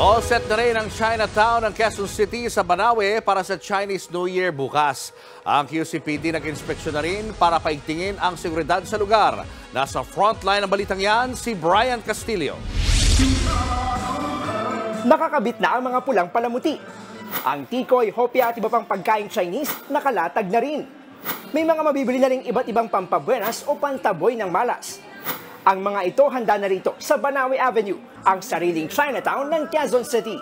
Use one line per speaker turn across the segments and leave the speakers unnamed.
All set na rin ang Chinatown ng Quezon City sa Banawe para sa Chinese New Year bukas. Ang QCPD nag-inspeksyon na rin para paigtingin ang seguridad sa lugar. Nasa frontline ng balitang yan, si Brian Castillo.
Nakakabit na ang mga pulang palamuti. Ang tikoy, hopya at iba pang pagkain Chinese nakalatag na rin. May mga mabibili na rin iba't ibang pampabuenas o pantaboy ng malas. Ang mga ito handa na rito sa Banawe Avenue, ang sariling Chinatown ng Quezon City.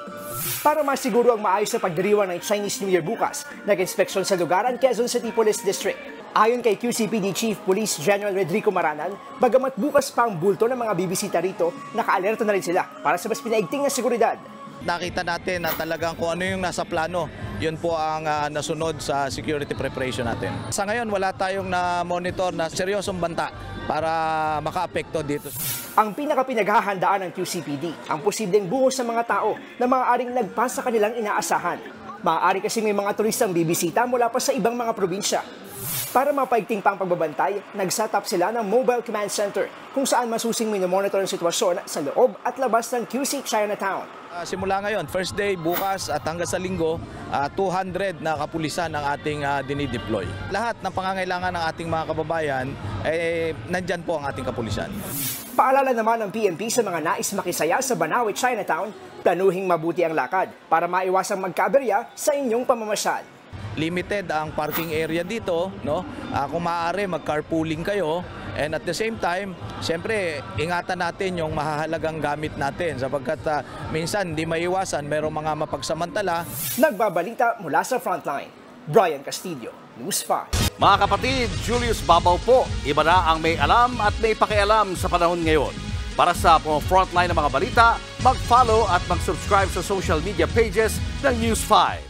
Para masiguro ang maayos na pagdiriwang ng Chinese New Year bukas, nag-inspeksyon sa lugar ang Quezon City Police District. Ayon kay QCPD Chief Police General Rodrigo Maranan, bagamat bukas pa ang bulto ng mga bibisita rito, nakaalerto na rin sila para sa mas pinaigting na seguridad.
Nakita natin na talagang kung ano yung nasa plano, yun po ang nasunod sa security preparation natin. Sa ngayon, wala tayong na-monitor na seryosong banta para maka-apekto dito.
Ang pinaka-pinaghahandaan ng QCPD, ang posibleng buhos sa mga tao na maaaring lagpas sa kanilang inaasahan. Maaari kasi may mga turistang bibisita mula pa sa ibang mga probinsya. Para mapaigting pang pagbabantay, nag-set-up sila ng Mobile Command Center kung saan masusing minomonitor ang sitwasyon sa loob at labas ng QC Chinatown.
Simula ngayon, first day, bukas at hanggang sa linggo, 200 na kapulisan ang ating dinideploy. Lahat ng pangangailangan ng ating mga kababayan, nandyan po ang ating kapulisan.
Paalala naman ng PNP sa mga nais makisaya sa Banawe Chinatown, planuhing mabuti ang lakad para maiwasang magkaaberya sa inyong pamamasyal.
Limited ang parking area dito, no? Kung maaari mag-carpooling kayo, and at the same time, siyempre ingatan natin yung mahahalagang gamit natin sapagkat minsan hindi maiwasan mayroong mga mapagsamantala.
Nagbabalita mula sa Frontline, Brian Castillo, News 5.
Mga kapatid, Julius Babaw po, iba na ang may alam at may pakialam sa panahon ngayon. Para sa Frontline ng mga balita, mag-follow at mag-subscribe sa social media pages ng News 5.